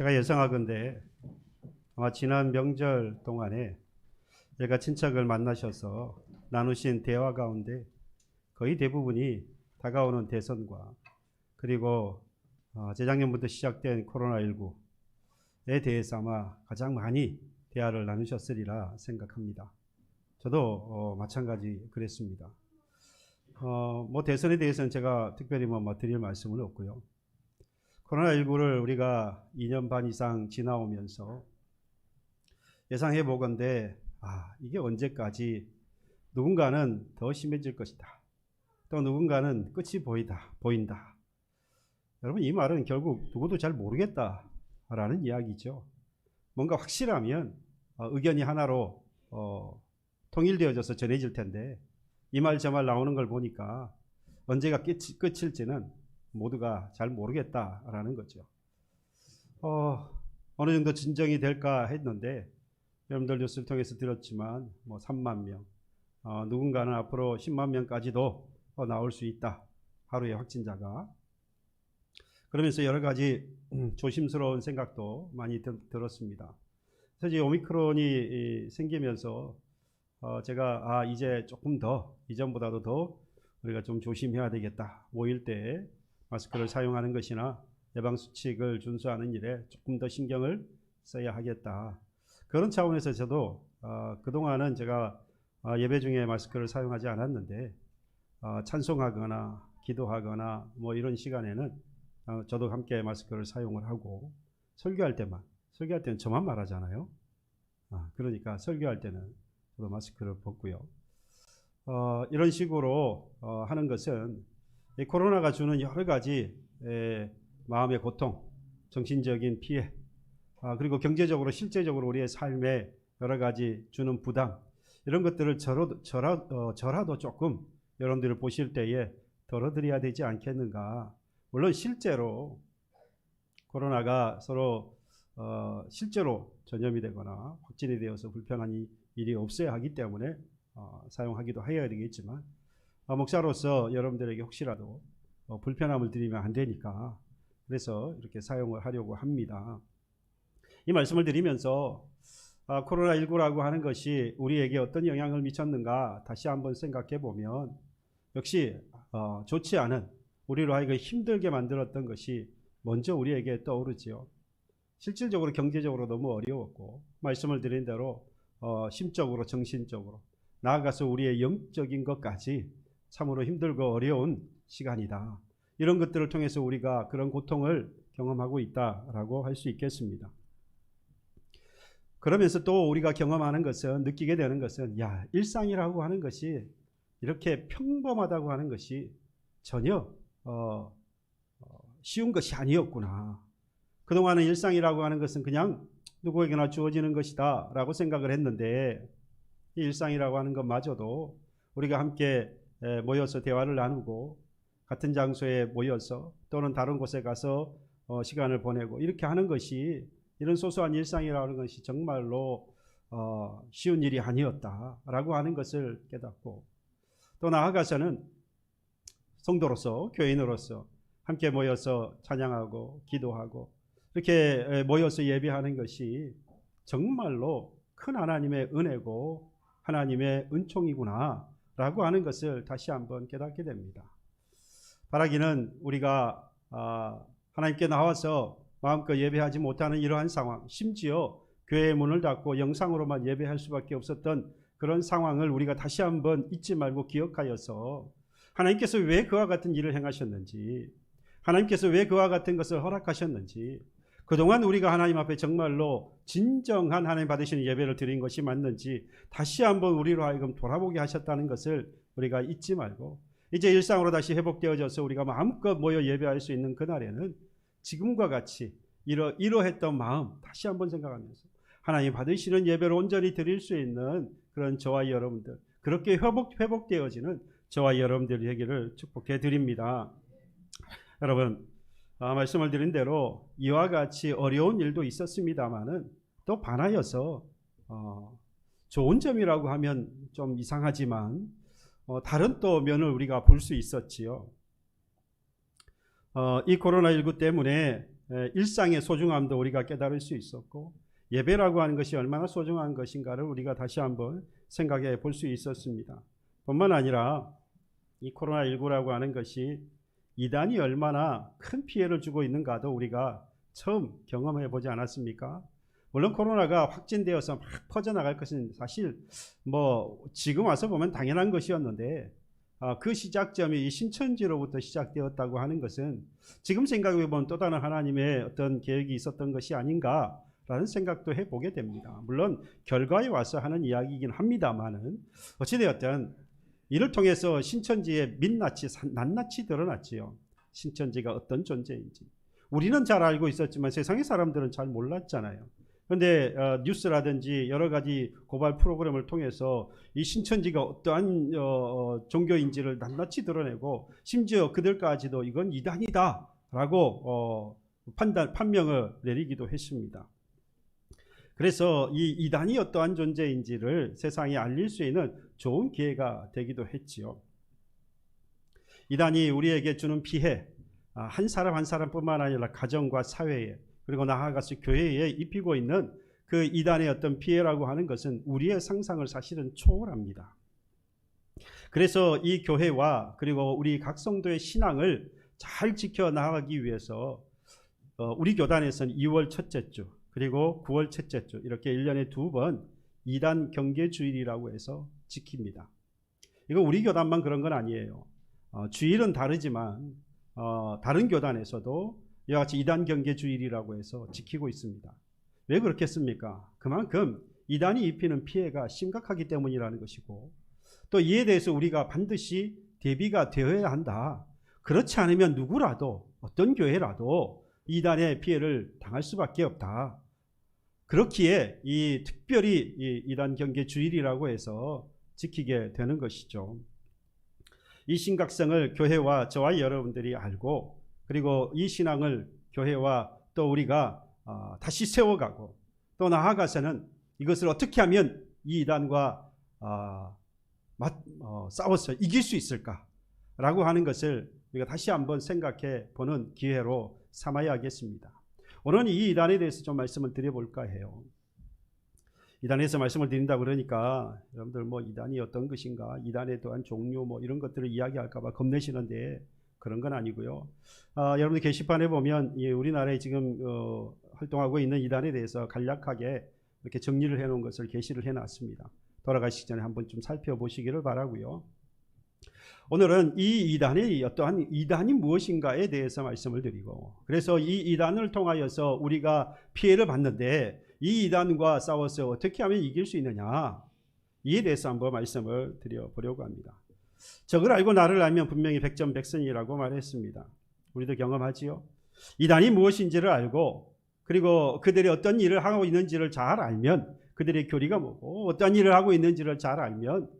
제가 예상하건대 아마 지난 명절 동안에 제가 친척을 만나셔서 나누신 대화 가운데 거의 대부분이 다가오는 대선과 그리고 재작년부터 시작된 코로나19에 대해서 아마 가장 많이 대화를 나누셨으리라 생각합니다. 저도 마찬가지 그랬습니다. 대선에 대해서는 제가 특별히 드릴 말씀은 없고요. 코로나19를 우리가 2년 반 이상 지나오면서 예상해 보건대 이게 언제까지 누군가는 더 심해질 것이다. 또 누군가는 끝이 보인다. 여러분, 이 말은 결국 누구도 잘 모르겠다라는 이야기죠. 뭔가 확실하면 의견이 하나로 통일되어져서 전해질 텐데 이 말 저 말 나오는 걸 보니까 언제가 끝일지는 모두가 잘 모르겠다라는 거죠. 어느 정도 진정이 될까 했는데 여러분들 뉴스를 통해서 들었지만 3만 명, 누군가는 앞으로 10만 명까지도 나올 수 있다. 하루의 확진자가. 그러면서 여러 가지 조심스러운 생각도 많이 들었습니다. 그래서 이제 오미크론이 생기면서 제가 이제 조금 더 이전보다도 더 우리가 좀 조심해야 되겠다. 모일 때 마스크를 사용하는 것이나 예방수칙을 준수하는 일에 조금 더 신경을 써야 하겠다. 그런 차원에서 저도 그동안은 제가 예배 중에 마스크를 사용하지 않았는데 찬송하거나 기도하거나 이런 시간에는 저도 함께 마스크를 사용을 하고 설교할 때는 저만 말하잖아요. 그러니까 설교할 때는 저도 마스크를 벗고요. 이런 식으로 하는 것은 이 코로나가 주는 여러 가지 마음의 고통, 정신적인 피해, 그리고 경제적으로 실제적으로 우리의 삶에 여러 가지 주는 부담, 이런 것들을 저라도 조금 여러분들이 보실 때에 덜어드려야 되지 않겠는가. 물론 실제로 코로나가 서로 실제로 전염이 되거나 확진이 되어서 불편한 일이 없어야 하기 때문에 사용하기도 해야 되겠지만 목사로서 여러분들에게 혹시라도 불편함을 드리면 안 되니까 그래서 이렇게 사용을 하려고 합니다. 이 말씀을 드리면서 코로나19라고 하는 것이 우리에게 어떤 영향을 미쳤는가 다시 한번 생각해 보면 역시 좋지 않은, 우리로 하여금 힘들게 만들었던 것이 먼저 우리에게 떠오르지요. 실질적으로 경제적으로 너무 어려웠고 말씀을 드린 대로 심적으로 정신적으로 나아가서 우리의 영적인 것까지 참으로 힘들고 어려운 시간이다. 이런 것들을 통해서 우리가 그런 고통을 경험하고 있다라고 할 수 있겠습니다. 그러면서 또 우리가 경험하는 것은, 느끼게 되는 것은 일상이라고 하는 것이 이렇게 평범하다고 하는 것이 전혀 쉬운 것이 아니었구나. 그동안은 일상이라고 하는 것은 그냥 누구에게나 주어지는 것이다 라고 생각을 했는데 이 일상이라고 하는 것마저도 우리가 함께 모여서 대화를 나누고 같은 장소에 모여서 또는 다른 곳에 가서 시간을 보내고 이렇게 하는 것이, 이런 소소한 일상이라고 하는 것이 정말로 쉬운 일이 아니었다라고 하는 것을 깨닫고, 또 나아가서는 성도로서, 교인으로서 함께 모여서 찬양하고 기도하고 이렇게 모여서 예배하는 것이 정말로 큰 하나님의 은혜고 하나님의 은총이구나 라고 하는 것을 다시 한번 깨닫게 됩니다. 바라기는 우리가 하나님께 나와서 마음껏 예배하지 못하는 이러한 상황, 심지어 교회의 문을 닫고 영상으로만 예배할 수밖에 없었던 그런 상황을 우리가 다시 한번 잊지 말고 기억하여서 하나님께서 왜 그와 같은 일을 행하셨는지, 하나님께서 왜 그와 같은 것을 허락하셨는지, 그동안 우리가 하나님 앞에 정말로 진정한 하나님 받으시는 예배를 드린 것이 맞는지 다시 한번 우리로 하여금 돌아보게 하셨다는 것을 우리가 잊지 말고, 이제 일상으로 다시 회복되어져서 우리가 마음껏 모여 예배할 수 있는 그날에는 지금과 같이 이러했던 마음 다시 한번 생각하면서 하나님 받으시는 예배를 온전히 드릴 수 있는 그런 저와 여러분들, 그렇게 회복되어지는 저와 여러분들 되기를 축복해 드립니다. 여러분, 말씀을 드린 대로 이와 같이 어려운 일도 있었습니다만은 또 반하여서 좋은 점이라고 하면 좀 이상하지만 다른 또 면을 우리가 볼 수 있었지요. 이 코로나19 때문에 일상의 소중함도 우리가 깨달을 수 있었고, 예배라고 하는 것이 얼마나 소중한 것인가를 우리가 다시 한번 생각해 볼 수 있었습니다. 뿐만 아니라 이 코로나19라고 하는 것이 이단이 얼마나 큰 피해를 주고 있는가도 우리가 처음 경험해 보지 않았습니까? 물론 코로나가 확진되어서 막 퍼져나갈 것은 사실 지금 와서 보면 당연한 것이었는데, 그 시작점이 이 신천지로부터 시작되었다고 하는 것은 지금 생각해 보면 또 다른 하나님의 어떤 계획이 있었던 것이 아닌가라는 생각도 해보게 됩니다. 물론 결과에 와서 하는 이야기이긴 합니다만은, 어찌되었든 이를 통해서 신천지의 민낯이 낱낱이 드러났지요. 신천지가 어떤 존재인지 우리는 잘 알고 있었지만 세상의 사람들은 잘 몰랐잖아요. 그런데 뉴스라든지 여러 가지 고발 프로그램을 통해서 이 신천지가 어떠한 종교인지를 낱낱이 드러내고, 심지어 그들까지도 이건 이단이다라고 판명을 내리기도 했습니다. 그래서 이 이단이 어떠한 존재인지를 세상에 알릴 수 있는 좋은 기회가 되기도 했지요. 이단이 우리에게 주는 피해, 한 사람 한 사람뿐만 아니라 가정과 사회에, 그리고 나아가서 교회에 입히고 있는 그 이단의 어떤 피해라고 하는 것은 우리의 상상을 사실은 초월합니다. 그래서 이 교회와 그리고 우리 각 성도의 신앙을 잘 지켜나가기 위해서 우리 교단에서는 2월 첫째 주 그리고 9월 첫째 주 이렇게 1년에 2번 이단 경계주일이라고 해서 지킵니다. 이거 우리 교단만 그런 건 아니에요. 주일은 다르지만 다른 교단에서도 이와 같이 이단 경계주일이라고 해서 지키고 있습니다. 왜 그렇겠습니까? 그만큼 이단이 입히는 피해가 심각하기 때문이라는 것이고, 또 이에 대해서 우리가 반드시 대비가 되어야 한다. 그렇지 않으면 누구라도, 어떤 교회라도 이단의 피해를 당할 수밖에 없다. 그렇기에 특별히 이 이단 경계주일이라고 해서 지키게 되는 것이죠. 이 심각성을 교회와 저와 여러분들이 알고, 그리고 이 신앙을 교회와 또 우리가 다시 세워가고, 또 나아가서는 이것을 어떻게 하면 이 이단과 싸워서 이길 수 있을까라고 하는 것을 우리가 다시 한번 생각해 보는 기회로 삼아야 하겠습니다. 오늘 이 이단에 대해서 좀 말씀을 드려볼까 해요. 이단에서 말씀을 드린다 그러니까 여러분들 이단이 어떤 것인가, 이단에 대한 종류 이런 것들을 이야기할까 봐 겁내시는데 그런 건 아니고요. 여러분들 게시판에 보면 우리나라에 지금 활동하고 있는 이단에 대해서 간략하게 이렇게 정리를 해놓은 것을 게시를 해놨습니다. 돌아가시기 전에 한번 좀 살펴보시기를 바라고요. 오늘은 이 이단이 어떠한 이단이 무엇인가에 대해서 말씀을 드리고, 그래서 이 이단을 통하여서 우리가 피해를 받는데 이 이단과 싸워서 어떻게 하면 이길 수 있느냐, 이에 대해서 한번 말씀을 드려보려고 합니다. 적을 알고 나를 알면 분명히 백전백승이라고 말했습니다. 우리도 경험하지요. 이단이 무엇인지를 알고, 그리고 그들이 어떤 일을 하고 있는지를 잘 알면, 그들의 교리가 뭐고 어떤 일을 하고 있는지를 잘 알면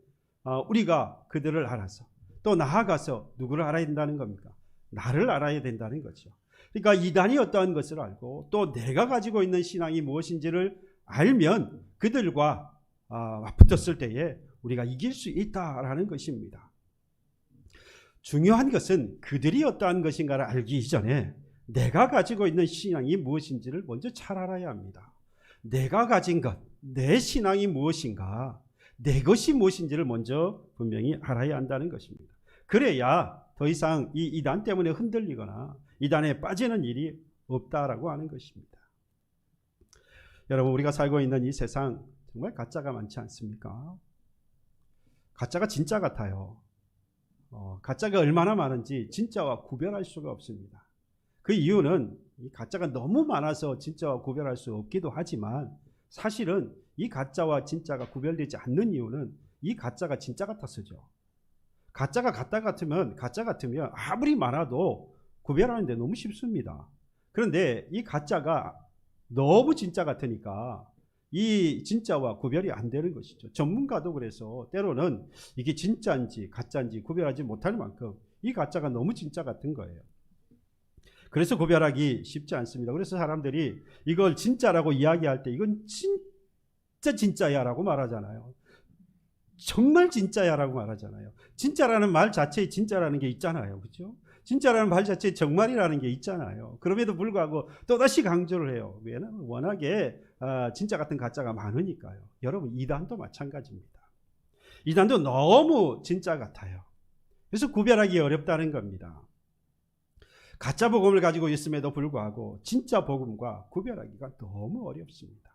우리가 그들을 알아서 또 나아가서 누구를 알아야 된다는 겁니까? 나를 알아야 된다는 거죠. 그러니까 이단이 어떠한 것을 알고 또 내가 가지고 있는 신앙이 무엇인지를 알면 그들과 맞붙었을 때에 우리가 이길 수 있다라는 것입니다. 중요한 것은 그들이 어떠한 것인가를 알기 이전에 내가 가지고 있는 신앙이 무엇인지를 먼저 잘 알아야 합니다. 내가 가진 것, 내 신앙이 무엇인가, 내 것이 무엇인지를 먼저 분명히 알아야 한다는 것입니다. 그래야 더 이상 이 이단 때문에 흔들리거나 이단에 빠지는 일이 없다라고 하는 것입니다. 여러분, 우리가 살고 있는 이 세상 정말 가짜가 많지 않습니까? 가짜가 진짜 같아요. 가짜가 얼마나 많은지 진짜와 구별할 수가 없습니다. 그 이유는 이 가짜가 너무 많아서 진짜와 구별할 수 없기도 하지만, 사실은 이 가짜와 진짜가 구별되지 않는 이유는 이 가짜가 진짜 같아서죠. 가짜가 가짜 같으면 아무리 많아도 구별하는데 너무 쉽습니다. 그런데 이 가짜가 너무 진짜 같으니까 이 진짜와 구별이 안 되는 것이죠. 전문가도 그래서 때로는 이게 진짜인지 가짜인지 구별하지 못할 만큼 이 가짜가 너무 진짜 같은 거예요. 그래서 구별하기 쉽지 않습니다. 그래서 사람들이 이걸 진짜라고 이야기할 때 이건 진짜 진짜야 라고 말하잖아요. 정말 진짜야 라고 말하잖아요. 진짜라는 말 자체에 진짜라는 게 있잖아요. 그렇죠? 진짜라는 말 자체에 정말이라는 게 있잖아요. 그럼에도 불구하고 또다시 강조를 해요. 왜냐하면 워낙에 진짜 같은 가짜가 많으니까요. 여러분, 이단도 마찬가지입니다. 이단도 너무 진짜 같아요. 그래서 구별하기 어렵다는 겁니다. 가짜 복음을 가지고 있음에도 불구하고 진짜 복음과 구별하기가 너무 어렵습니다.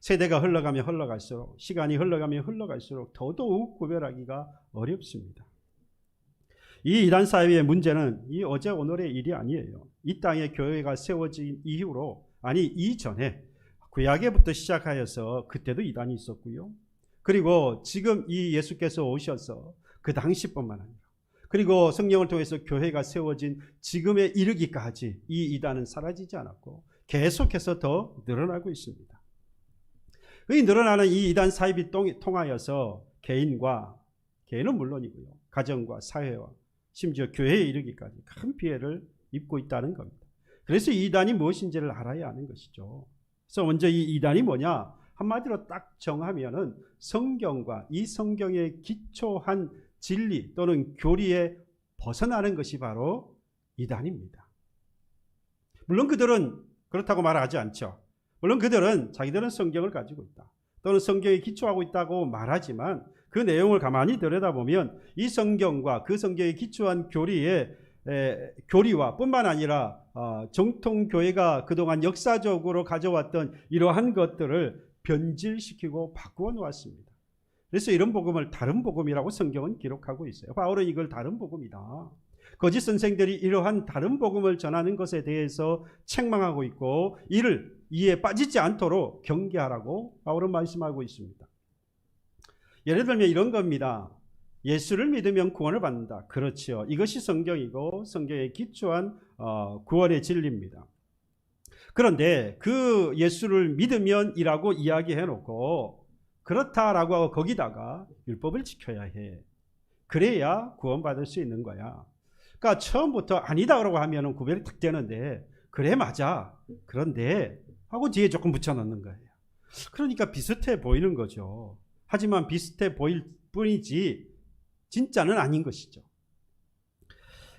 세대가 흘러가면 흘러갈수록, 시간이 흘러가면 흘러갈수록 더더욱 구별하기가 어렵습니다. 이 이단 사회의 문제는 이 어제 오늘의 일이 아니에요. 이 땅에 교회가 세워진 이후로, 아니 이전에 구약에부터 시작하여서 그때도 이단이 있었고요. 그리고 지금 이 예수께서 오셔서 그 당시뿐만 아니라, 그리고 성령을 통해서 교회가 세워진 지금에 이르기까지 이 이단은 사라지지 않았고 계속해서 더 늘어나고 있습니다. 이 늘어나는 이 이단 사입이 통하여서 개인은 물론이고요, 가정과 사회와 심지어 교회에 이르기까지 큰 피해를 입고 있다는 겁니다. 그래서 이 이단이 무엇인지를 알아야 하는 것이죠. 그래서 먼저 이 이단이 뭐냐? 한마디로 딱 정하면은 성경과 이 성경에 기초한 진리 또는 교리에 벗어나는 것이 바로 이단입니다. 물론 그들은 그렇다고 말하지 않죠. 물론 그들은 자기들은 성경을 가지고 있다, 또는 성경에 기초하고 있다고 말하지만 그 내용을 가만히 들여다보면 이 성경과 그 성경에 기초한 교리와 뿐만 아니라 정통교회가 그동안 역사적으로 가져왔던 이러한 것들을 변질시키고 바꾸어 놓았습니다. 그래서 이런 복음을 다른 복음이라고 성경은 기록하고 있어요. 바울은 이걸 다른 복음이다, 거짓 선생들이 이러한 다른 복음을 전하는 것에 대해서 책망하고 있고 이에 빠지지 않도록 경계하라고 바울은 말씀하고 있습니다. 예를 들면 이런 겁니다. 예수를 믿으면 구원을 받는다. 그렇죠. 이것이 성경이고 성경에 기초한 구원의 진리입니다. 그런데 그 예수를 믿으면이라고 이야기해놓고 그렇다라고 하고 거기다가 율법을 지켜야 해. 그래야 구원받을 수 있는 거야. 그러니까 처음부터 아니다라고 하면 구별이 딱 되는데, 그래 맞아, 그런데 하고 뒤에 조금 붙여넣는 거예요. 그러니까 비슷해 보이는 거죠. 하지만 비슷해 보일 뿐이지 진짜는 아닌 것이죠.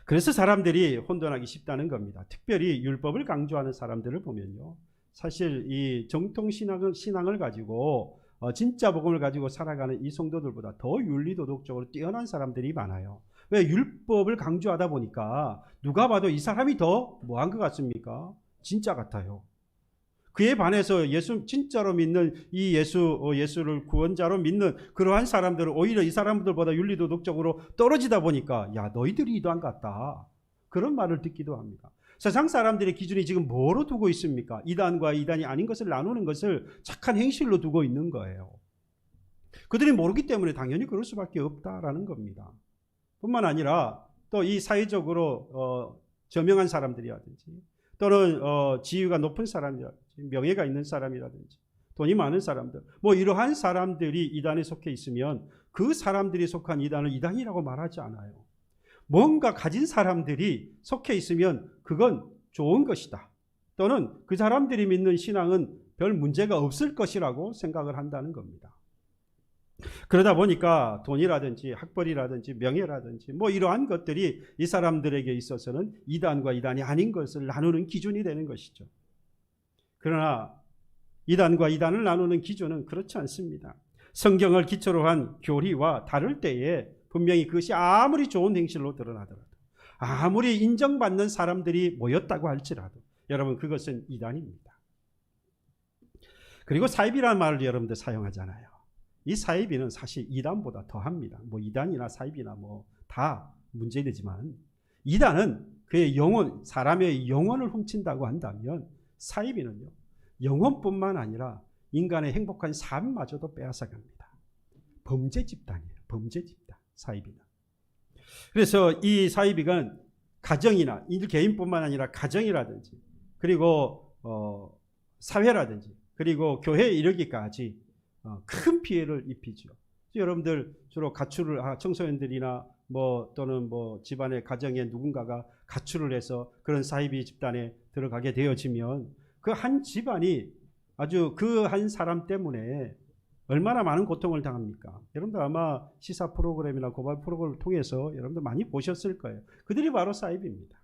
그래서 사람들이 혼돈하기 쉽다는 겁니다. 특별히 율법을 강조하는 사람들을 보면요, 사실 이 정통신앙을 가지고 진짜 복음을 가지고 살아가는 이 성도들보다 더 윤리도덕적으로 뛰어난 사람들이 많아요. 왜? 율법을 강조하다 보니까 누가 봐도 이 사람이 더 뭐한 것 같습니까? 진짜 같아요. 그에 반해서 진짜로 믿는 이 예수를 구원자로 믿는 그러한 사람들은 오히려 이 사람들보다 윤리도덕적으로 떨어지다 보니까 야, 너희들이 이단 같다, 그런 말을 듣기도 합니다. 세상 사람들의 기준이 지금 뭐로 두고 있습니까? 이단과 이단이 아닌 것을 나누는 것을 착한 행실로 두고 있는 거예요. 그들이 모르기 때문에 당연히 그럴 수밖에 없다라는 겁니다. 뿐만 아니라 또 이 사회적으로 저명한 사람들이라든지 또는 지위가 높은 사람이라든지 명예가 있는 사람이라든지 돈이 많은 사람들, 뭐 이러한 사람들이 이단에 속해 있으면 그 사람들이 속한 이단을 이단이라고 말하지 않아요. 뭔가 가진 사람들이 속해 있으면 그건 좋은 것이다, 또는 그 사람들이 믿는 신앙은 별 문제가 없을 것이라고 생각을 한다는 겁니다. 그러다 보니까 돈이라든지 학벌이라든지 명예라든지 뭐 이러한 것들이 이 사람들에게 있어서는 이단과 이단이 아닌 것을 나누는 기준이 되는 것이죠. 그러나 이단과 이단을 나누는 기준은 그렇지 않습니다. 성경을 기초로 한 교리와 다를 때에 분명히 그것이 아무리 좋은 행실로 드러나더라도, 아무리 인정받는 사람들이 모였다고 할지라도 여러분, 그것은 이단입니다. 그리고 사입이라는 말을 여러분들 사용하잖아요. 이 사입이는 사실 이단보다 더합니다. 뭐 이단이나 사입이나 뭐 다 문제되지만, 이단은 그의 영혼, 사람의 영혼을 훔친다고 한다면 사입이는요, 영혼뿐만 아니라 인간의 행복한 삶마저도 빼앗아갑니다. 범죄 집단이에요. 범죄 집단, 사입이는. 그래서 이 사입이건 가정이나 개인뿐만 아니라 가정이라든지 그리고 사회라든지 그리고 교회에 이르기까지 큰 피해를 입히죠. 여러분들 주로 청소년들이나 또는 집안의 가정에 누군가가 가출을 해서 그런 사이비 집단에 들어가게 되어지면 그 한 집안이 아주 그 한 사람 때문에 얼마나 많은 고통을 당합니까? 여러분들 아마 시사 프로그램이나 고발 프로그램을 통해서 여러분들 많이 보셨을 거예요. 그들이 바로 사이비입니다.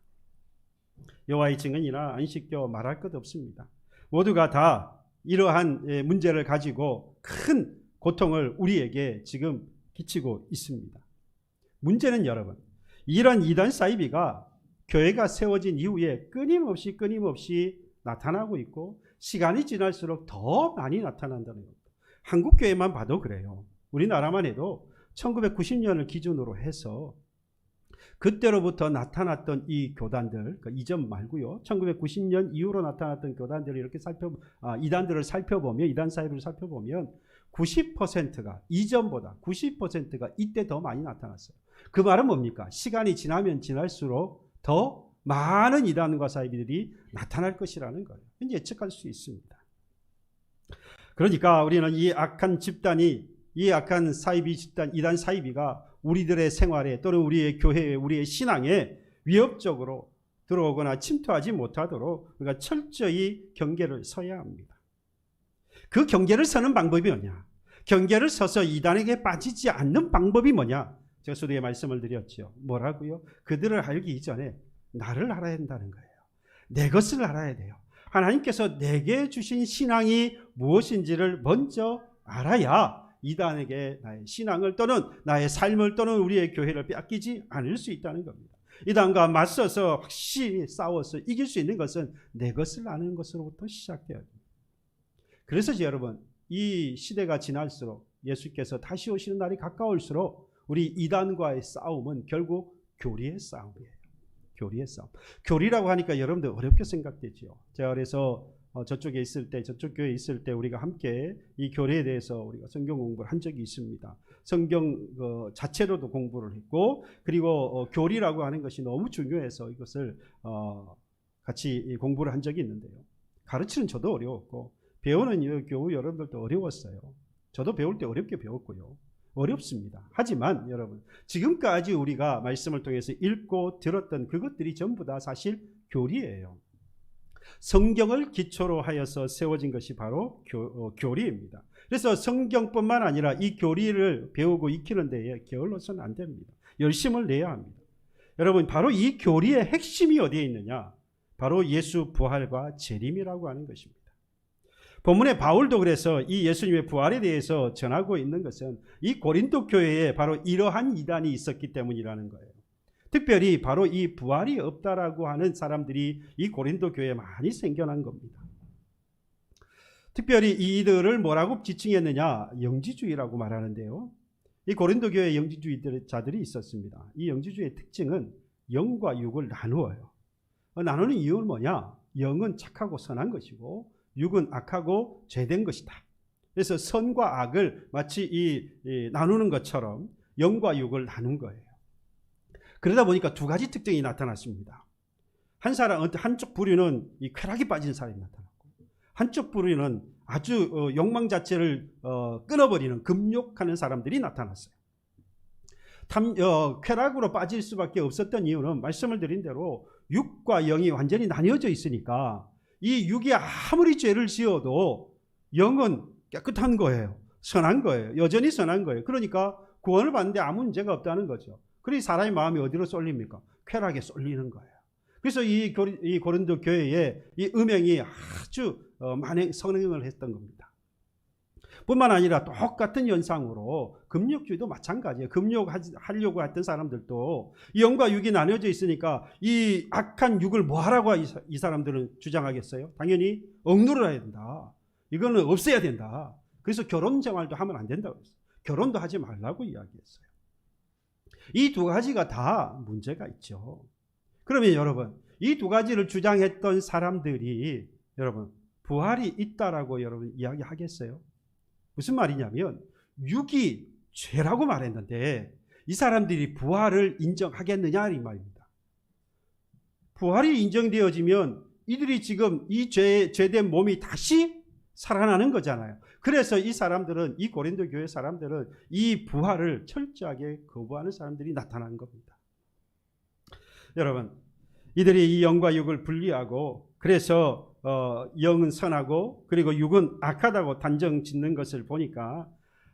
여호와의 증인이나 안식교 말할 것 없습니다. 모두가 다 이러한 문제를 가지고 큰 고통을 우리에게 지금 끼치고 있습니다. 문제는 여러분, 이런 이단 사이비가 교회가 세워진 이후에 끊임없이 나타나고 있고 시간이 지날수록 더 많이 나타난다는 겁니다. 한국 교회만 봐도 그래요. 우리나라만 해도 1990년을 기준으로 해서 그때로부터 나타났던 이 교단들, 그러니까 이전 말고요. 1990년 이후로 나타났던 교단들을 이렇게 이단들을 살펴보면, 이단 사이비를 살펴보면 90%가 이전보다 90%가 이때 더 많이 나타났어요. 그 말은 뭡니까? 시간이 지나면 지날수록 더 많은 이단과 사이비들이 나타날 것이라는 거예요. 예측할 수 있습니다. 그러니까 우리는 이 악한 집단이, 이 악한 사이비 집단, 이단 사이비가 우리들의 생활에 또는 우리의 교회에, 우리의 신앙에 위협적으로 들어오거나 침투하지 못하도록 우리가 철저히 경계를 서야 합니다. 그 경계를 서는 방법이 뭐냐? 경계를 서서 이단에게 빠지지 않는 방법이 뭐냐? 제가 수도에 말씀을 드렸죠. 뭐라고요? 그들을 알기 이전에 나를 알아야 한다는 거예요. 내 것을 알아야 돼요. 하나님께서 내게 주신 신앙이 무엇인지를 먼저 알아야 이단에게 나의 신앙을 또는 나의 삶을 또는 우리의 교회를 빼앗기지 않을 수 있다는 겁니다. 이단과 맞서서 확실히 싸워서 이길 수 있는 것은 내 것을 아는 것으로부터 시작돼야 됩니다. 그래서 여러분, 이 시대가 지날수록 예수께서 다시 오시는 날이 가까울수록 우리 이단과의 싸움은 결국 교리의 싸움이에요. 교리의 싸움. 교리라고 하니까 여러분들 어렵게 생각되죠. 제가 그래서 저쪽에 있을 때, 저쪽 교회에 있을 때 우리가 함께 이 교리에 대해서 우리가 성경 공부를 한 적이 있습니다. 성경 자체로도 공부를 했고, 그리고 교리라고 하는 것이 너무 중요해서 이것을 같이 공부를 한 적이 있는데요. 가르치는 저도 어려웠고 배우는 교우 여러분들도 어려웠어요. 저도 배울 때 어렵게 배웠고요. 어렵습니다. 하지만 여러분, 지금까지 우리가 말씀을 통해서 읽고 들었던 그것들이 전부 다 사실 교리예요. 성경을 기초로 하여서 세워진 것이 바로 교리입니다. 그래서 성경뿐만 아니라 이 교리를 배우고 익히는 데에 게을러서는 안 됩니다. 열심을 내야 합니다. 여러분, 바로 이 교리의 핵심이 어디에 있느냐? 바로 예수 부활과 재림이라고 하는 것입니다. 본문에 바울도 그래서 이 예수님의 부활에 대해서 전하고 있는 것은 이 고린도 교회에 바로 이러한 이단이 있었기 때문이라는 거예요. 특별히 바로 이 부활이 없다라고 하는 사람들이 이 고린도 교회에 많이 생겨난 겁니다. 특별히 이들을 뭐라고 지칭했느냐? 영지주의라고 말하는데요. 이 고린도 교회에 영지주의자들이 있었습니다. 이 영지주의의 특징은 영과 육을 나누어요. 나누는 이유는 뭐냐? 영은 착하고 선한 것이고 육은 악하고 죄된 것이다. 그래서 선과 악을 마치 나누는 것처럼 영과 육을 나눈 거예요. 그러다 보니까 두 가지 특징이 나타났습니다. 한쪽 부류는 이 쾌락이 빠진 사람이 나타났고, 한쪽 부류는 아주 욕망 자체를 끊어버리는 금욕하는 사람들이 나타났어요. 쾌락으로 빠질 수밖에 없었던 이유는 말씀을 드린 대로 육과 영이 완전히 나뉘어져 있으니까 이 육이 아무리 죄를 지어도 영은 깨끗한 거예요. 선한 거예요. 여전히 선한 거예요. 그러니까 구원을 받는데 아무 문제가 없다는 거죠. 그러니 사람의 마음이 어디로 쏠립니까? 쾌락에 쏠리는 거예요. 그래서 이 고린도 교회에 이 음행이 아주 많이 성행을 했던 겁니다. 뿐만 아니라 똑같은 현상으로 금욕주의도 마찬가지예요. 금욕하려고 했던 사람들도 영과 육이 나뉘어져 있으니까 이 악한 육을 뭐 하라고 이 사람들은 주장하겠어요? 당연히 억누르야 된다. 이거는 없애야 된다. 그래서 결혼 생활도 하면 안 된다고 했어요. 결혼도 하지 말라고 이야기했어요. 이 두 가지가 다 문제가 있죠. 그러면 여러분, 이 두 가지를 주장했던 사람들이 여러분 부활이 있다라고 여러분 이야기하겠어요? 무슨 말이냐면 육이 죄라고 말했는데 이 사람들이 부활을 인정하겠느냐 이 말입니다. 부활이 인정되어지면 이들이 지금 이 죄된 몸이 다시 살아나는 거잖아요. 그래서 이 사람들은, 이 고린도 교회 사람들은 이 부활을 철저하게 거부하는 사람들이 나타난 겁니다. 여러분, 이들이 이 영과 육을 분리하고 그래서 영은 선하고 그리고 육은 악하다고 단정 짓는 것을 보니까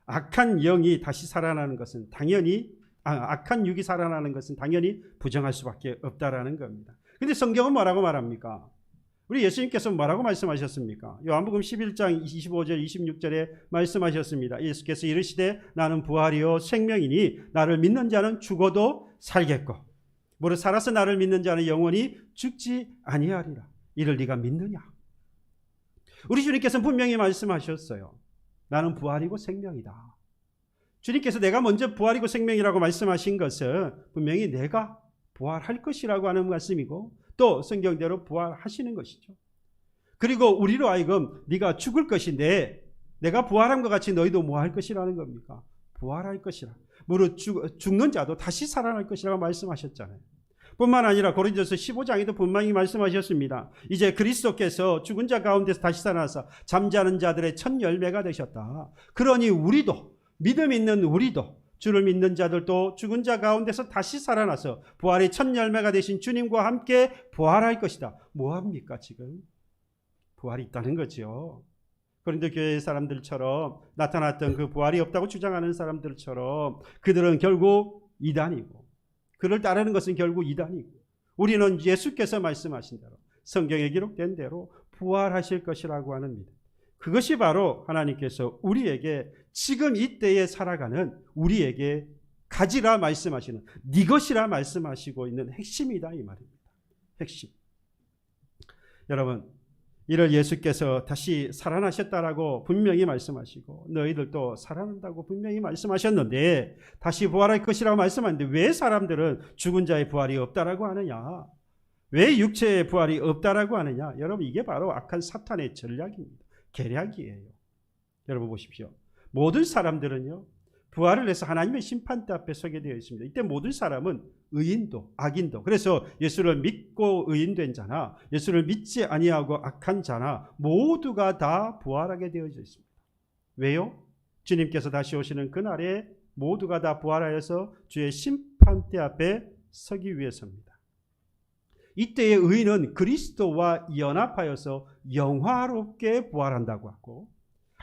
악한 영이 다시 살아나는 것은 당연히 악한 육이 살아나는 것은 당연히 부정할 수밖에 없다라는 겁니다. 근데 성경은 뭐라고 말합니까? 우리 예수님께서 뭐라고 말씀하셨습니까? 요한복음 11장 25절 26절에 말씀하셨습니다. 예수께서 이르시되 나는 부활이요 생명이니 나를 믿는 자는 죽어도 살겠고 무릇 살아서 나를 믿는 자는 영원히 죽지 아니하리라. 이를 네가 믿느냐? 우리 주님께서는 분명히 말씀하셨어요. 나는 부활이고 생명이다. 주님께서 내가 먼저 부활이고 생명이라고 말씀하신 것은 분명히 내가 부활할 것이라고 하는 말씀이고 또 성경대로 부활하시는 것이죠. 그리고 우리로 하여금 네가 죽을 것인데 내가 부활한 것 같이 너희도 뭐 할 것이라는 겁니까? 부활할 것이라. 무릇 죽는 자도 다시 살아날 것이라고 말씀하셨잖아요. 뿐만 아니라 고린도서 15장에도 분명히 말씀하셨습니다. 이제 그리스도께서 죽은 자 가운데서 다시 살아나서 잠자는 자들의 첫 열매가 되셨다. 그러니 우리도 믿음 있는 우리도 주를 믿는 자들도 죽은 자 가운데서 다시 살아나서 부활의 첫 열매가 되신 주님과 함께 부활할 것이다. 뭐합니까 지금? 부활이 있다는 거죠. 고린도 교회 사람들처럼 나타났던 그 부활이 없다고 주장하는 사람들처럼 그들은 결국 이단이고 그를 따르는 것은 결국 이단이고 우리는 예수께서 말씀하신 대로 성경에 기록된 대로 부활하실 것이라고 하는 믿음. 그것이 바로 하나님께서 우리에게 지금 이때에 살아가는 우리에게 가지라 말씀하시는 네 것이라 말씀하시고 있는 핵심이다 이 말입니다. 핵심. 여러분 이를 예수께서 다시 살아나셨다라고 분명히 말씀하시고 너희들도 살아난다고 분명히 말씀하셨는데 다시 부활할 것이라고 말씀하는데 왜 사람들은 죽은 자의 부활이 없다라고 하느냐? 왜 육체의 부활이 없다라고 하느냐? 여러분 이게 바로 악한 사탄의 전략입니다. 계략이에요. 여러분 보십시오. 모든 사람들은요 부활을 해서 하나님의 심판대 앞에 서게 되어 있습니다. 이때 모든 사람은 의인도 악인도 그래서 예수를 믿고 의인된 자나 예수를 믿지 아니하고 악한 자나 모두가 다 부활하게 되어져 있습니다. 왜요? 주님께서 다시 오시는 그날에 모두가 다 부활하여서 주의 심판대 앞에 서기 위해서입니다. 이때의 의인은 그리스도와 연합하여서 영화롭게 부활한다고 하고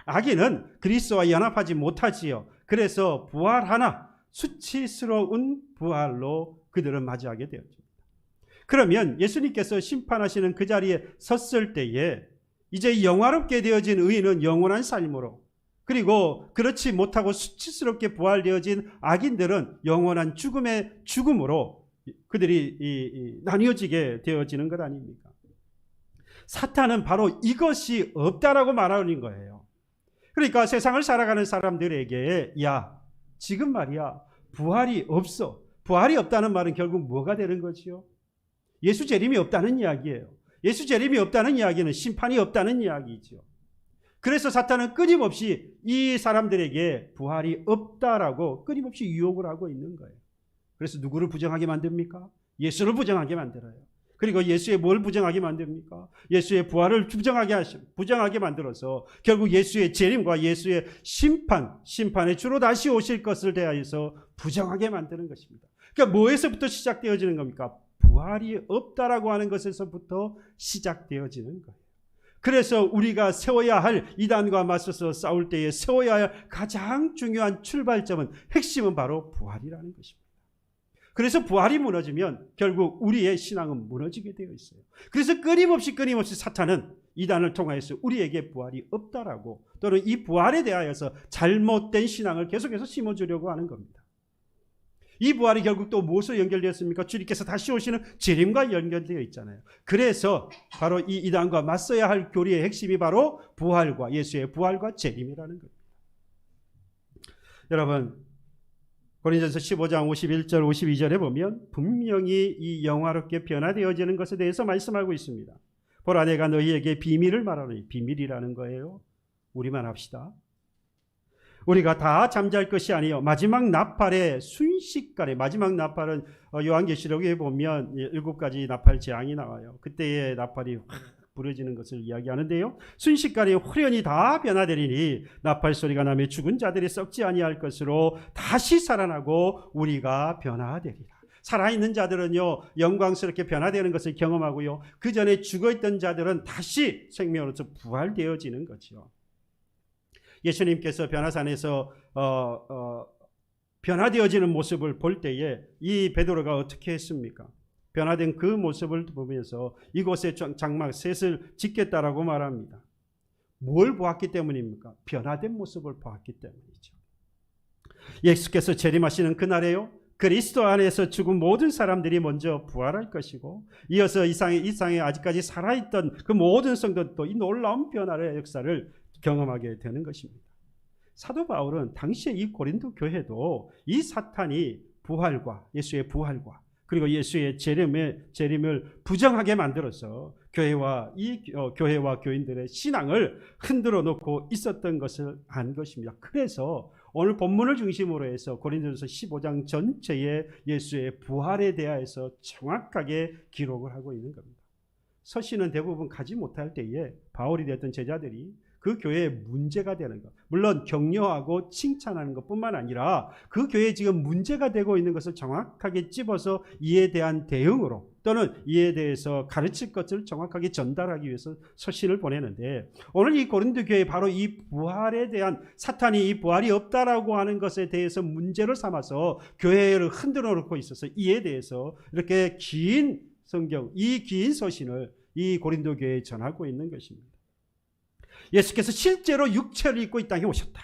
악인은 그리스도와 연합하지 못하지요. 그래서 부활하나 수치스러운 부활로 그들은 맞이하게 되었습니다. 그러면 예수님께서 심판하시는 그 자리에 섰을 때에 이제 영화롭게 되어진 의인은 영원한 삶으로 그리고 그렇지 못하고 수치스럽게 부활되어진 악인들은 영원한 죽음으로 그들이 나뉘어지게 되어지는 것 아닙니까? 사탄은 바로 이것이 없다라고 말하는 거예요. 그러니까 세상을 살아가는 사람들에게 야 지금 말이야 부활이 없어. 부활이 없다는 말은 결국 뭐가 되는 거지요? 예수 재림이 없다는 이야기예요. 예수 재림이 없다는 이야기는 심판이 없다는 이야기죠. 그래서 사탄은 끊임없이 이 사람들에게 부활이 없다라고 끊임없이 유혹을 하고 있는 거예요. 그래서 누구를 부정하게 만듭니까? 예수를 부정하게 만들어요. 그리고 예수의 뭘 부정하게 만듭니까? 예수의 부활을 부정하게 만들어서 결국 예수의 재림과 예수의 심판의 주로 다시 오실 것을 대하여서 부정하게 만드는 것입니다. 그러니까 뭐에서부터 시작되어지는 겁니까? 부활이 없다라고 하는 것에서부터 시작되어지는 거예요. 그래서 우리가 세워야 할 이단과 맞서서 싸울 때에 세워야 할 가장 중요한 출발점은 핵심은 바로 부활이라는 것입니다. 그래서 부활이 무너지면 결국 우리의 신앙은 무너지게 되어 있어요. 그래서 끊임없이 사탄은 이단을 통해서 우리에게 부활이 없다라고 또는 이 부활에 대하여서 잘못된 신앙을 계속해서 심어주려고 하는 겁니다. 이 부활이 결국 또 무엇으로 연결되었습니까? 주님께서 다시 오시는 재림과 연결되어 있잖아요. 그래서 바로 이 이단과 맞서야 할 교리의 핵심이 바로 부활과 예수의 부활과 재림이라는 겁니다. 여러분 고린도서 15장 51절 52절에 보면 분명히 이 영화롭게 변화되어지는 것에 대해서 말씀하고 있습니다. 보라 내가 너희에게 비밀을 말하노니 비밀이라는 거예요. 우리만 합시다. 우리가 다 잠잘 것이 아니요 마지막 나팔의 순식간에 마지막 나팔은 요한계시록에 보면 7가지 나팔 재앙이 나와요. 그때의 나팔이 확 부러지는 것을 이야기하는데요. 순식간에 후련히 다 변화되리니 나팔 소리가 나며 죽은 자들이 썩지 아니할 것으로 다시 살아나고 우리가 변화되리라. 살아있는 자들은요, 영광스럽게 변화되는 것을 경험하고요, 그 전에 죽어있던 자들은 다시 생명으로서 부활되어지는 거죠. 예수님께서 변화산에서 변화되어지는 모습을 볼 때에 이 베드로가 어떻게 했습니까? 변화된 그 모습을 보면서 이곳에 장막 셋을 짓겠다라고 말합니다. 뭘 보았기 때문입니까? 변화된 모습을 보았기 때문이죠. 예수께서 재림하시는 그날에요, 그리스도 안에서 죽은 모든 사람들이 먼저 부활할 것이고, 이어서 이 상에 아직까지 살아있던 그 모든 성도도 이 놀라운 변화의 역사를 경험하게 되는 것입니다. 사도 바울은 당시에 이 고린도 교회도 이 사탄이 부활과 예수의 부활과 그리고 예수의 재림을 부정하게 만들어서 교회와 교인들의 신앙을 흔들어 놓고 있었던 것을 안 것입니다. 그래서 오늘 본문을 중심으로 해서 고린도전서 15장 전체에 예수의 부활에 대하여서 정확하게 기록을 하고 있는 겁니다. 서신은 대부분 가지 못할 때에 바울이 되었던 제자들이 그 교회에 문제가 되는 것, 물론 격려하고 칭찬하는 것뿐만 아니라 그 교회에 지금 문제가 되고 있는 것을 정확하게 찝어서 이에 대한 대응으로 또는 이에 대해서 가르칠 것을 정확하게 전달하기 위해서 서신을 보내는데, 오늘 이 고린도 교회 바로 이 부활에 대한, 사탄이 이 부활이 없다라고 하는 것에 대해서 문제를 삼아서 교회를 흔들어 놓고 있어서 이에 대해서 이렇게 긴 성경, 이 긴 서신을 이 고린도 교회에 전하고 있는 것입니다. 예수께서 실제로 육체를 입고 이 땅에 오셨다.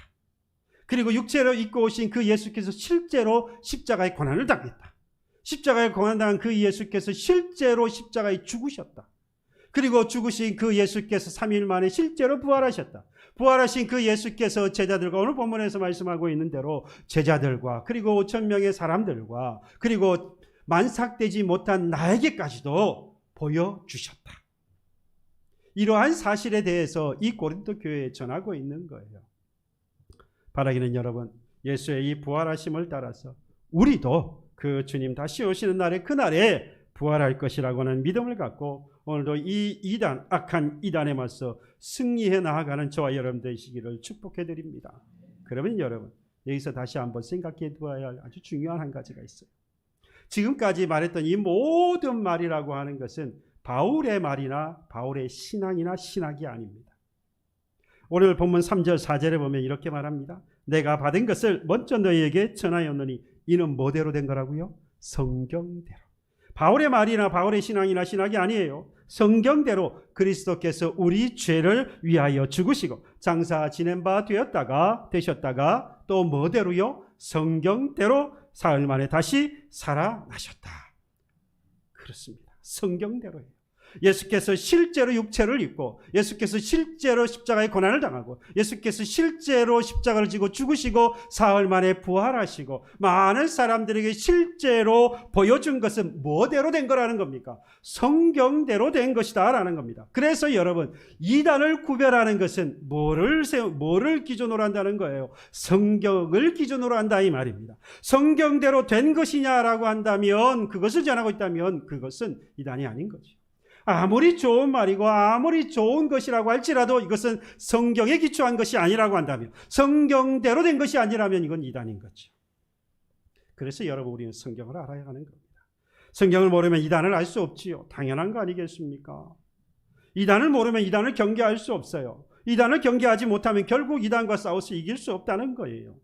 그리고 육체를 입고 오신 그 예수께서 실제로 십자가의 고난을 당했다. 십자가의 고난을 당한 그 예수께서 실제로 십자가에 죽으셨다. 그리고 죽으신 그 예수께서 3일 만에 실제로 부활하셨다. 부활하신 그 예수께서 제자들과, 오늘 본문에서 말씀하고 있는 대로 제자들과 그리고 5,000명의 사람들과 그리고 만삭되지 못한 나에게까지도 보여주셨다. 이러한 사실에 대해서 이 고린도 교회에 전하고 있는 거예요. 바라기는 여러분, 예수의 이 부활하심을 따라서 우리도 그 주님 다시 오시는 날에, 그날에 부활할 것이라고 하는 믿음을 갖고 오늘도 이 악한 이단에 맞서 승리해 나아가는 저와 여러분 되시기를 축복해 드립니다. 그러면 여러분, 여기서 다시 한번 생각해 두어야 할 아주 중요한 한 가지가 있어요. 지금까지 말했던 이 모든 말이라고 하는 것은 바울의 말이나 바울의 신앙이나 신학이 아닙니다. 오늘 본문 3절 4절에 보면 이렇게 말합니다. 내가 받은 것을 먼저 너희에게 전하였느니 이는 뭐대로 된 거라고요? 성경대로. 바울의 말이나 바울의 신앙이나 신학이 아니에요. 성경대로 그리스도께서 우리 죄를 위하여 죽으시고 장사 지낸 바 되셨다가 또 뭐대로요? 성경대로 사흘 만에 다시 살아나셨다. 그렇습니다. 성경대로예요. 예수께서 실제로 육체를 입고 예수께서 실제로 십자가의 고난을 당하고 예수께서 실제로 십자가를 지고 죽으시고 사흘 만에 부활하시고 많은 사람들에게 실제로 보여준 것은 뭐대로 된 거라는 겁니까? 성경대로 된 것이다 라는 겁니다. 그래서 여러분, 이단을 구별하는 것은 뭐를 기준으로 한다는 거예요? 성경을 기준으로 한다 이 말입니다. 성경대로 된 것이냐라고 한다면, 그것을 전하고 있다면 그것은 이단이 아닌 거죠. 아무리 좋은 말이고 아무리 좋은 것이라고 할지라도 이것은 성경에 기초한 것이 아니라고 한다면, 성경대로 된 것이 아니라면 이건 이단인 거죠. 그래서 여러분, 우리는 성경을 알아야 하는 겁니다. 성경을 모르면 이단을 알 수 없지요. 당연한 거 아니겠습니까? 이단을 모르면 이단을 경계할 수 없어요. 이단을 경계하지 못하면 결국 이단과 싸워서 이길 수 없다는 거예요.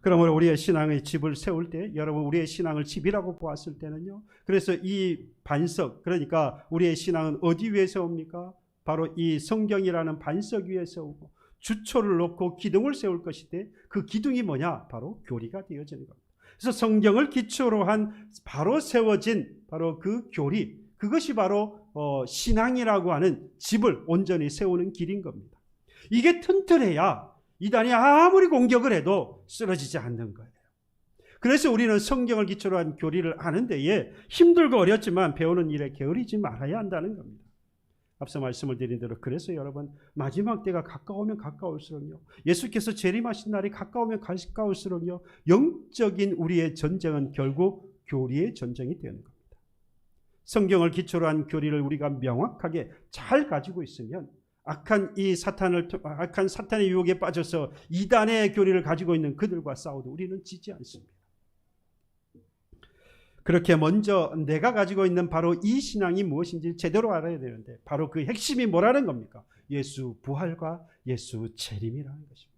그러므로 우리의 신앙의 집을 세울 때, 여러분, 우리의 신앙을 집이라고 보았을 때는요, 그래서 이 반석, 그러니까 우리의 신앙은 어디 위에 세웁니까? 바로 이 성경이라는 반석 위에 세우고 주초를 놓고 기둥을 세울 것인데, 그 기둥이 뭐냐? 바로 교리가 되어지는 겁니다. 그래서 성경을 기초로 한 바로 세워진 바로 그 교리, 그것이 바로 신앙이라고 하는 집을 온전히 세우는 길인 겁니다. 이게 튼튼해야 이단이 아무리 공격을 해도 쓰러지지 않는 거예요. 그래서 우리는 성경을 기초로 한 교리를 아는 데에 힘들고 어렵지만 배우는 일에 게으르지 말아야 한다는 겁니다. 앞서 말씀을 드린 대로, 그래서 여러분, 마지막 때가 가까우면 가까울수록요, 예수께서 재림하신 날이 가까우면 가까울수록요, 영적인 우리의 전쟁은 결국 교리의 전쟁이 되는 겁니다. 성경을 기초로 한 교리를 우리가 명확하게 잘 가지고 있으면 악한 사탄의 유혹에 빠져서 이단의 교리를 가지고 있는 그들과 싸워도 우리는 지지 않습니다. 그렇게 먼저 내가 가지고 있는 바로 이 신앙이 무엇인지 제대로 알아야 되는데, 바로 그 핵심이 뭐라는 겁니까? 예수 부활과 예수 재림이라는 것입니다.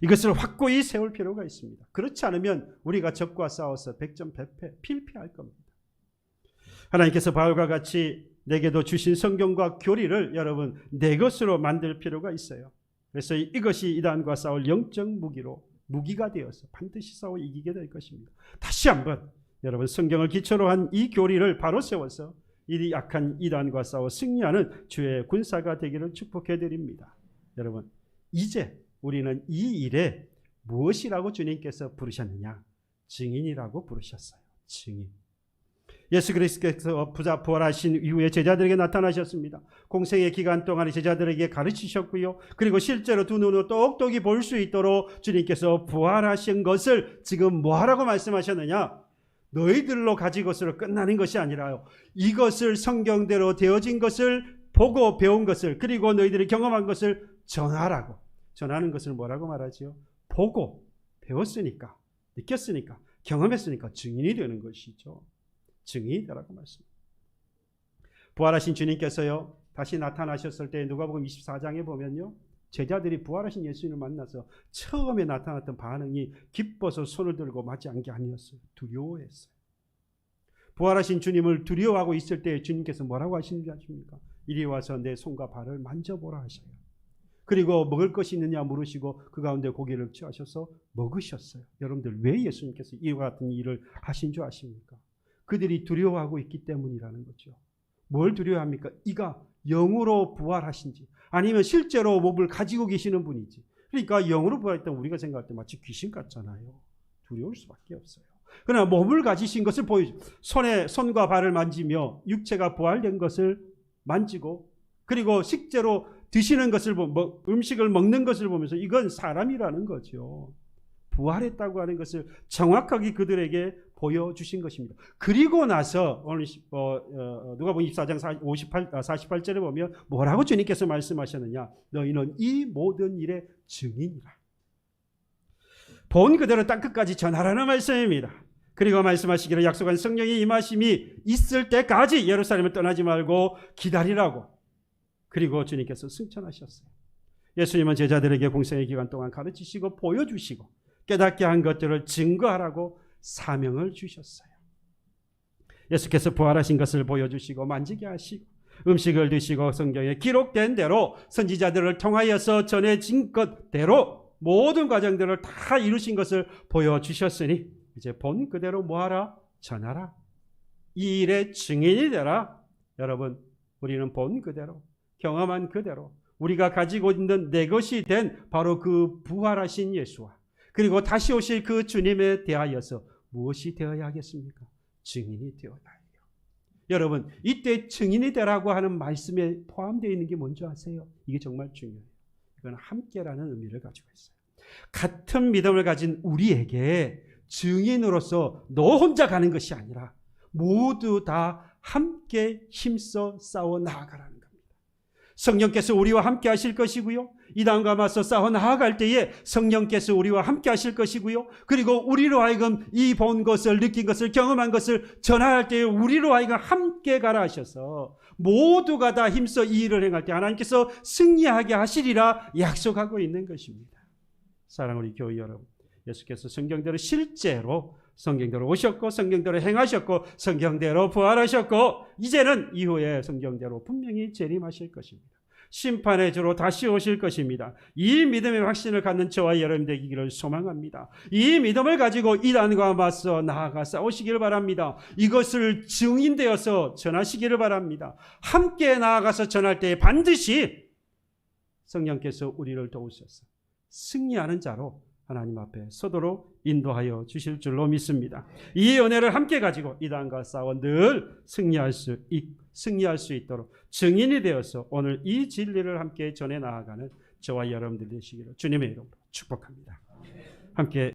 이것을 확고히 세울 필요가 있습니다. 그렇지 않으면 우리가 적과 싸워서 백전백패, 필패할 겁니다. 하나님께서 바울과 같이 내게도 주신 성경과 교리를 여러분 내 것으로 만들 필요가 있어요. 그래서 이것이 이단과 싸울 영적 무기가 되어서 반드시 싸워 이기게 될 것입니다. 다시 한번 여러분 성경을 기초로 한 이 교리를 바로 세워서 이 약한 이단과 싸워 승리하는 주의 군사가 되기를 축복해 드립니다. 여러분, 이제 우리는 이 일에 무엇이라고 주님께서 부르셨느냐? 증인이라고 부르셨어요. 증인. 예수 그리스도께서 부활하신 이후에 제자들에게 나타나셨습니다. 공생의 기간 동안에 제자들에게 가르치셨고요. 그리고 실제로 두 눈으로 똑똑히 볼 수 있도록 주님께서 부활하신 것을 지금 뭐하라고 말씀하셨느냐? 너희들로 가진 것으로 끝나는 것이 아니라요. 이것을 성경대로 되어진 것을 보고 배운 것을, 그리고 너희들이 경험한 것을 전하라고. 전하는 것을 뭐라고 말하지요? 보고 배웠으니까, 느꼈으니까, 경험했으니까 증인이 되는 것이죠. 증인이 되라고 말씀합니다. 부활하신 주님께서요, 다시 나타나셨을 때 누가복음 24장에 보면요, 제자들이 부활하신 예수님을 만나서 처음에 나타났던 반응이 기뻐서 손을 들고 맞이한 게 아니었어요. 두려워했어요. 부활하신 주님을 두려워하고 있을 때 주님께서 뭐라고 하시는지 아십니까? 이리 와서 내 손과 발을 만져보라 하셔요. 그리고 먹을 것이 있느냐 물으시고 그 가운데 고기를 취하셔서 먹으셨어요. 여러분들 왜 예수님께서 이와 같은 일을 하신 줄 아십니까? 그들이 두려워하고 있기 때문이라는 거죠. 뭘 두려워합니까? 이가 영으로 부활하신지 아니면 실제로 몸을 가지고 계시는 분이지. 그러니까 영으로 부활했다면 우리가 생각할 때 마치 귀신 같잖아요. 두려울 수밖에 없어요. 그러나 몸을 가지신 것을 보여줘. 손과 발을 만지며 육체가 부활된 것을 만지고, 그리고 실제로 드시는 것을 음식을 먹는 것을 보면서 이건 사람이라는 거죠. 부활했다고 하는 것을 정확하게 그들에게 보여주신 것입니다. 그리고 나서 오늘 누가복음 24장 48절에 보면 뭐라고 주님께서 말씀하셨느냐? 너희는 이 모든 일의 증인이라. 본 그대로 땅끝까지 전하라는 말씀입니다. 그리고 말씀하시기를 약속한 성령의 임하심이 있을 때까지 예루살렘을 떠나지 말고 기다리라고. 그리고 주님께서 승천하셨어요. 예수님은 제자들에게 공생의 기간 동안 가르치시고 보여주시고 깨닫게 한 것들을 증거하라고 사명을 주셨어요. 예수께서 부활하신 것을 보여주시고 만지게 하시고 음식을 드시고 성경에 기록된 대로 선지자들을 통하여서 전해진 것대로 모든 과정들을 다 이루신 것을 보여주셨으니 이제 본 그대로 뭐하라? 전하라. 이 일의 증인이 되라. 여러분, 우리는 본 그대로, 경험한 그대로 우리가 가지고 있는 내 것이 된 바로 그 부활하신 예수와 그리고 다시 오실 그 주님에 대하여서 무엇이 되어야 하겠습니까? 증인이 되어야 해요. 여러분, 이때 증인이 되라고 하는 말씀에 포함되어 있는 게 뭔지 아세요? 이게 정말 중요해요. 이건 함께라는 의미를 가지고 있어요. 같은 믿음을 가진 우리에게 증인으로서 너 혼자 가는 것이 아니라 모두 다 함께 힘써 싸워 나아가라는 겁니다. 성령께서 우리와 함께 하실 것이고요. 이단과 맞서 싸워 나아갈 때에 성령께서 우리와 함께 하실 것이고요. 그리고 우리로 하여금 이 본 것을, 느낀 것을, 경험한 것을 전할 때에 우리로 하여금 함께 가라 하셔서 모두가 다 힘써 이 일을 행할 때 하나님께서 승리하게 하시리라 약속하고 있는 것입니다. 사랑하는 우리 교회 여러분, 예수께서 성경대로 실제로 성경대로 오셨고 성경대로 행하셨고 성경대로 부활하셨고 이제는 이후에 성경대로 분명히 재림하실 것입니다. 심판의 주로 다시 오실 것입니다. 이 믿음의 확신을 갖는 저와 여러분 되기를 소망합니다. 이 믿음을 가지고 이단과 맞서 나아가 싸우시기를 바랍니다. 이것을 증인되어서 전하시기를 바랍니다. 함께 나아가서 전할 때 반드시 성령께서 우리를 도우셔서 승리하는 자로 하나님 앞에 서도록 인도하여 주실 줄로 믿습니다. 이 은혜를 함께 가지고 이단과 싸워 늘 승리할 수 있도록 증인이 되어서 오늘 이 진리를 함께 전해 나아가는 저와 여러분들 되시기를 주님의 이름으로 축복합니다. 함께